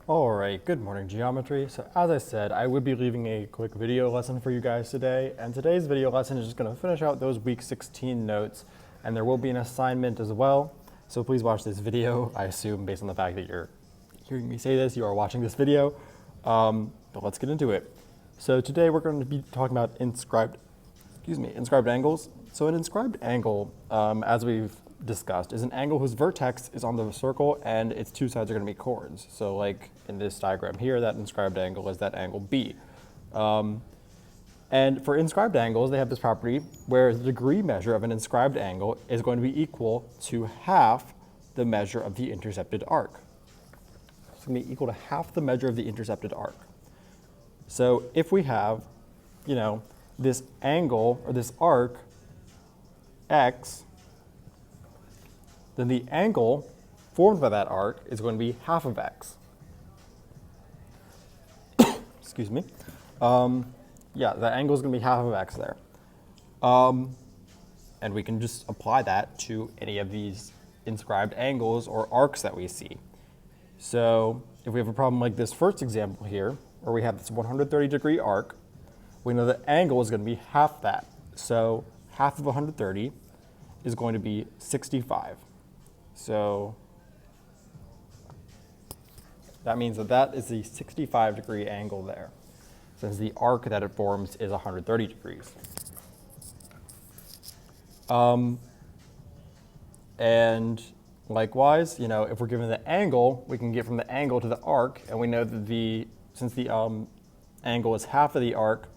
Alright, good morning geometry. So as I said, I would be leaving a quick video lesson for you guys today, and today's video lesson is just going to finish out those week 16 notes, and there will be an assignment as well. So please watch this video. I assume based on the fact that you're hearing me say this, you are watching this video. But let's get into it. So today we're going to be talking about inscribed angles. So an inscribed angle, as we've discussed, is an angle whose vertex is on the circle and its two sides are going to be chords. So like in this diagram here, that inscribed angle is that angle B. And for inscribed angles, they have this property where the degree measure of an inscribed angle is going to be equal to half the measure of the intercepted arc. It's going to be equal to half the measure of the intercepted arc. So if we have, this angle or this arc, x, then the angle formed by that arc is going to be half of x. Excuse me. Yeah, the angle is going to be half of x there. And we can just apply that to any of these inscribed angles or arcs that we see. So if we have a problem like this first example here, where we have this 130-degree arc, we know the angle is going to be half that. So half of 130 is going to be 65. So that means that that is the 65-degree angle there, since the arc that it forms is 130 degrees. And likewise, if we're given the angle, we can get from the angle to the arc, and we know that since the angle is half of the arc,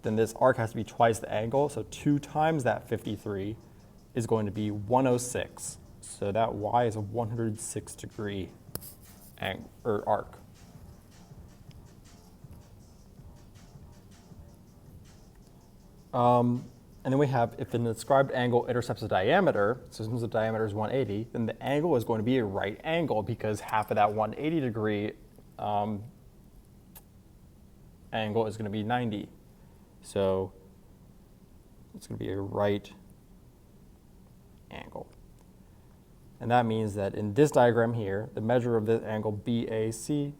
then this arc has to be twice the angle, so 2 times that 53 is going to be 106. So that y is a 106-degree arc. And then we have, if an inscribed angle intercepts a diameter, so since the diameter is 180, then the angle is going to be a right angle because half of that 180-degree angle is going to be 90. So it's going to be a right angle. And that means that in this diagram here, the measure of this angle BAC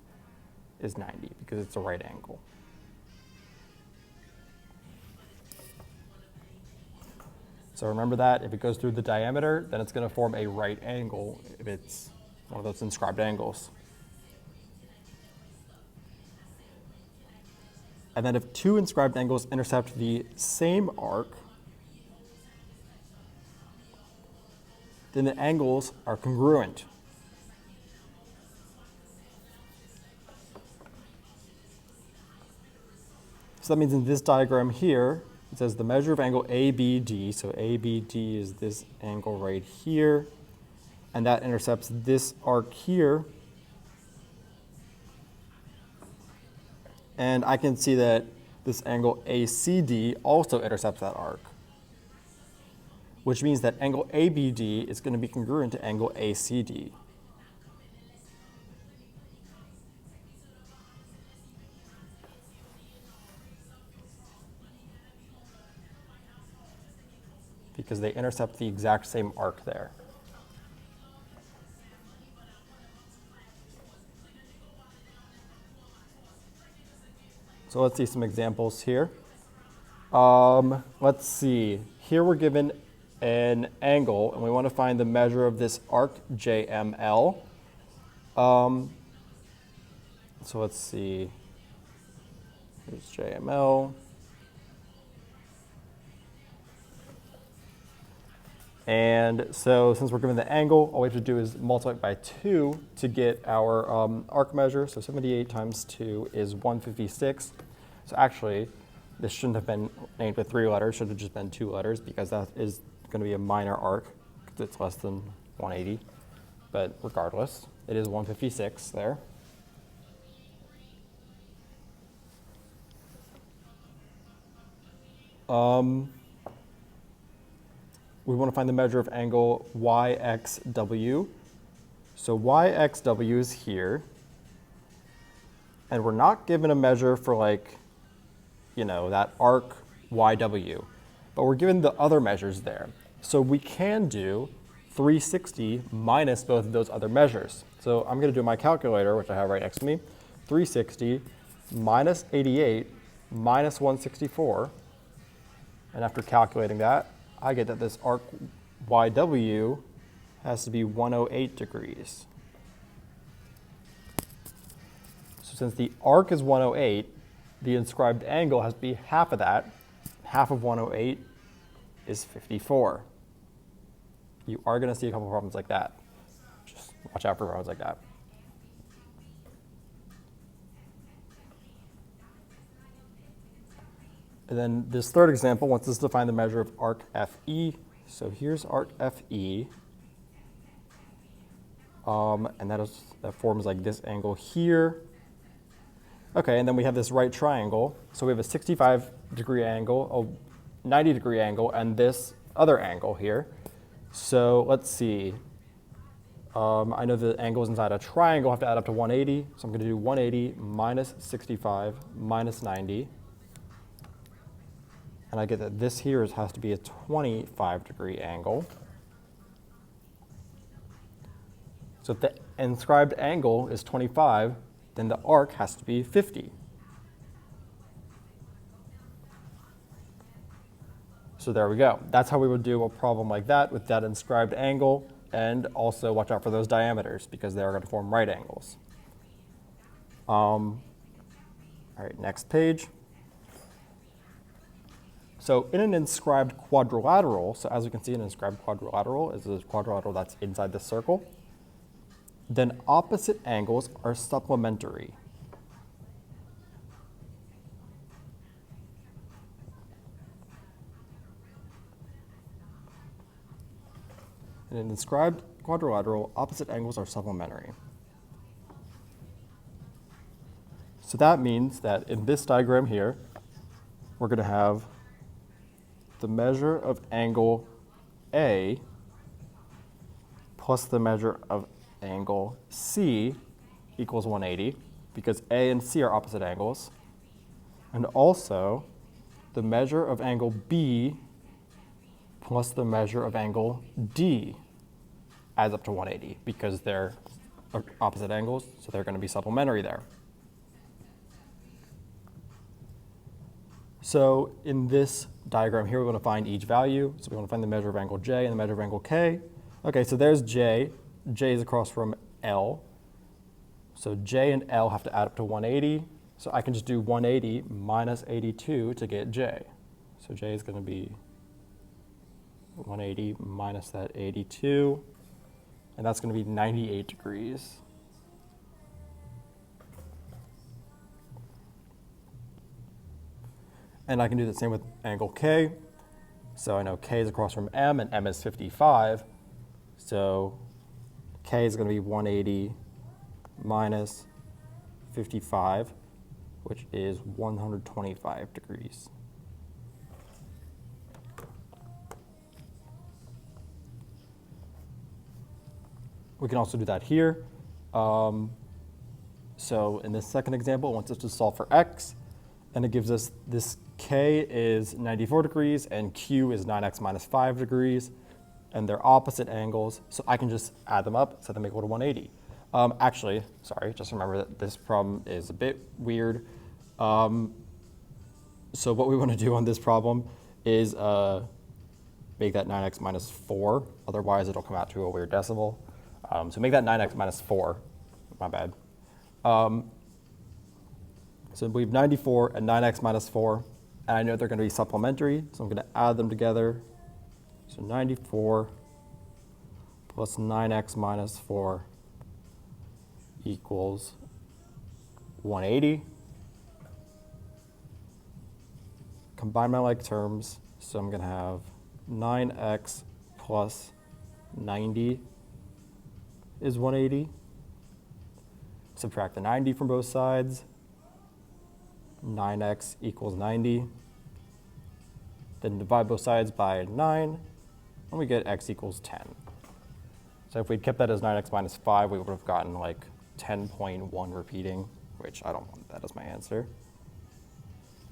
is 90 because it's a right angle. So remember that if it goes through the diameter, then it's going to form a right angle if it's one of those inscribed angles. And then if 2 inscribed angles intercept the same arc, then the angles are congruent. So that means in this diagram here, it says the measure of angle ABD, so ABD is this angle right here, and that intercepts this arc here. And I can see that this angle ACD also intercepts that arc, which means that angle ABD is going to be congruent to angle ACD. Because they intercept the exact same arc there. So let's see some examples here. Let's see. Here we're given an angle, and we want to find the measure of this arc JML. So let's see. Here's JML. And so since we're given the angle, all we have to do is multiply it by 2 to get our arc measure. So 78 times 2 is 156. So actually, this shouldn't have been named with 3 letters, should have just been 2 letters because that is going to be a minor arc because it's less than 180. But regardless, it is 156 there. We want to find the measure of angle YXW. So YXW is here. And we're not given a measure for that arc YW. But we're given the other measures there. So we can do 360 minus both of those other measures. So I'm going to do my calculator, which I have right next to me. 360 minus 88 minus 164. And after calculating that, I get that this arc YW has to be 108 degrees. So since the arc is 108, the inscribed angle has to be half of that. Half of 108 is 54. You are going to see a couple problems like that. Just watch out for problems like that. And then this third example wants us to find the measure of arc FE. So here's arc FE. And that forms like this angle here. Okay, and then we have this right triangle. So we have a 65-degree angle, a 90-degree angle, and this other angle here. So let's see. I know the angles inside a triangle have to add up to 180. So I'm going to do 180 minus 65 minus 90. And I get that this here has to be a 25-degree angle. So if the inscribed angle is 25, then the arc has to be 50. So there we go. That's how we would do a problem like that with that inscribed angle. And also watch out for those diameters because they are going to form right angles. All right, next page. So in an inscribed quadrilateral, so as you can see, an inscribed quadrilateral is a quadrilateral that's inside the circle, then opposite angles are supplementary. In an inscribed quadrilateral, opposite angles are supplementary. So that means that in this diagram here, we're going to have the measure of angle A plus the measure of angle C equals 180, because A and C are opposite angles. And also, the measure of angle B plus the measure of angle D adds up to 180, because they're opposite angles, so they're going to be supplementary there. So in this diagram here, we're going to find each value. So we want to find the measure of angle J and the measure of angle K. Okay, so there's J. J is across from L. So J and L have to add up to 180. So I can just do 180 minus 82 to get J. So J is going to be 180 minus that 82. And that's going to be 98 degrees. And I can do the same with angle K. So I know K is across from M, and M is 55. So K is going to be 180 minus 55, which is 125 degrees. We can also do that here. So in this second example, it wants us to solve for x, and it gives us this K is 94 degrees and Q is 9x minus 5 degrees, and they're opposite angles, so I can just add them up, set them equal to 180. Actually, sorry, just remember that this problem is a bit weird. So what we want to do on this problem is make that 9x minus 4, otherwise it'll come out to a weird decimal. So make that 9x minus 4, my bad. So we have 94 and 9x minus 4, and I know they're going to be supplementary, so I'm going to add them together. So 94 plus 9x minus 4 equals 180. Combine my like terms, so I'm going to have 9x plus 90 is 180. Subtract the 90 from both sides. 9x equals 90. Then divide both sides by 9, and we get x equals 10. So if we'd kept that as 9x minus 5, we would have gotten like 10.1 repeating, which I don't want that as my answer.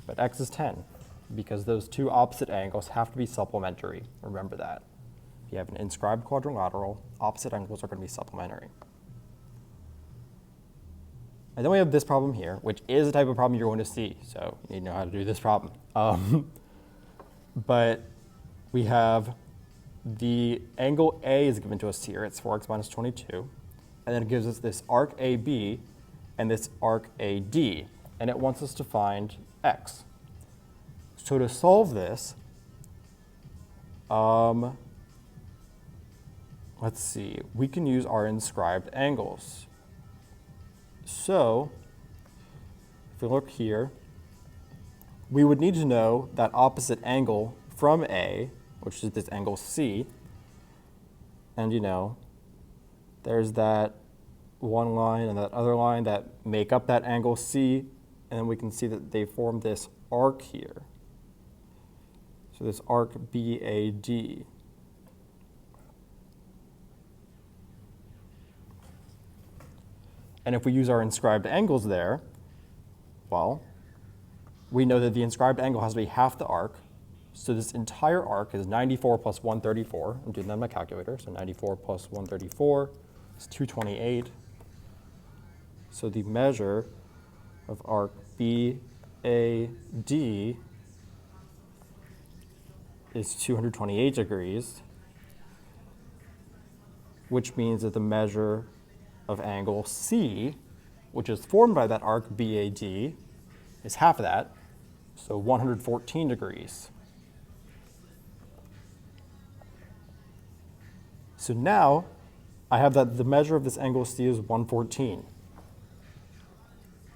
But x is 10, because those two opposite angles have to be supplementary. Remember that. If you have an inscribed quadrilateral, opposite angles are going to be supplementary. And then we have this problem here, which is a type of problem you're going to see. So you need to know how to do this problem. But we have the angle A is given to us here. It's 4x minus 22. And then it gives us this arc AB and this arc AD. And it wants us to find x. So to solve this, let's see, we can use our inscribed angles. So if we look here, we would need to know that opposite angle from A, which is this angle C. And you know, there's that one line and that other line that make up that angle C. And then we can see that they form this arc here. So this arc BAD. And if we use our inscribed angles there, well, we know that the inscribed angle has to be half the arc. So this entire arc is 94 plus 134. I'm doing that on my calculator. So 94 plus 134 is 228. So the measure of arc BAD is 228 degrees, which means that the measure of angle C, which is formed by that arc BAD, is half of that, so 114 degrees. So now I have that the measure of this angle C is 114.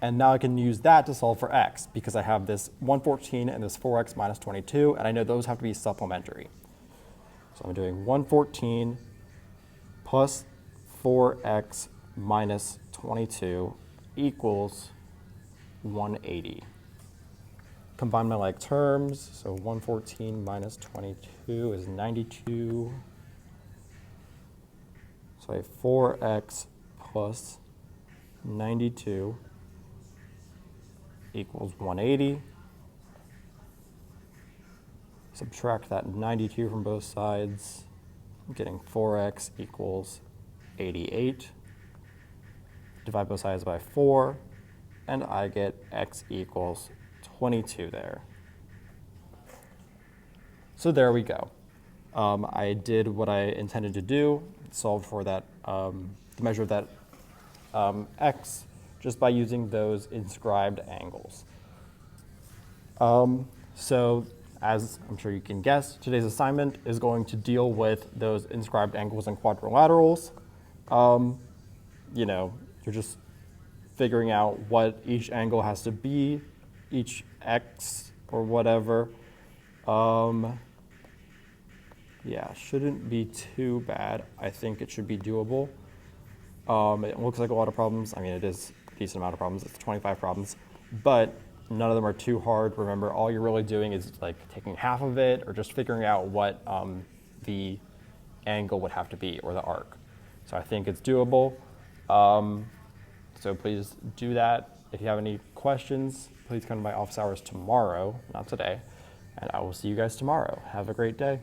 And now I can use that to solve for x, because I have this 114 and this 4x minus 22, and I know those have to be supplementary. So I'm doing 114 plus 4x minus 22 equals 180. Combine my like terms, so 114 minus 22 is 92. So I have 4x plus 92 equals 180. Subtract that 92 from both sides. I'm getting 4x equals 88. Divide both sides by 4, and I get x equals 22 there. So there we go. I did what I intended to do, solved for that, the measure of that x, just by using those inscribed angles. So as I'm sure you can guess, today's assignment is going to deal with those inscribed angles and quadrilaterals. You know, you're just figuring out what each angle has to be, each x or whatever. Yeah, shouldn't be too bad. I think it should be doable. It looks like a lot of problems. I mean, it is a decent amount of problems. It's 25 problems, but none of them are too hard. Remember, all you're really doing is like taking half of it or just figuring out what the angle would have to be, or the arc. So I think it's doable. So please do that. If you have any questions, please come to my office hours tomorrow, not today, and I will see you guys tomorrow. Have a great day.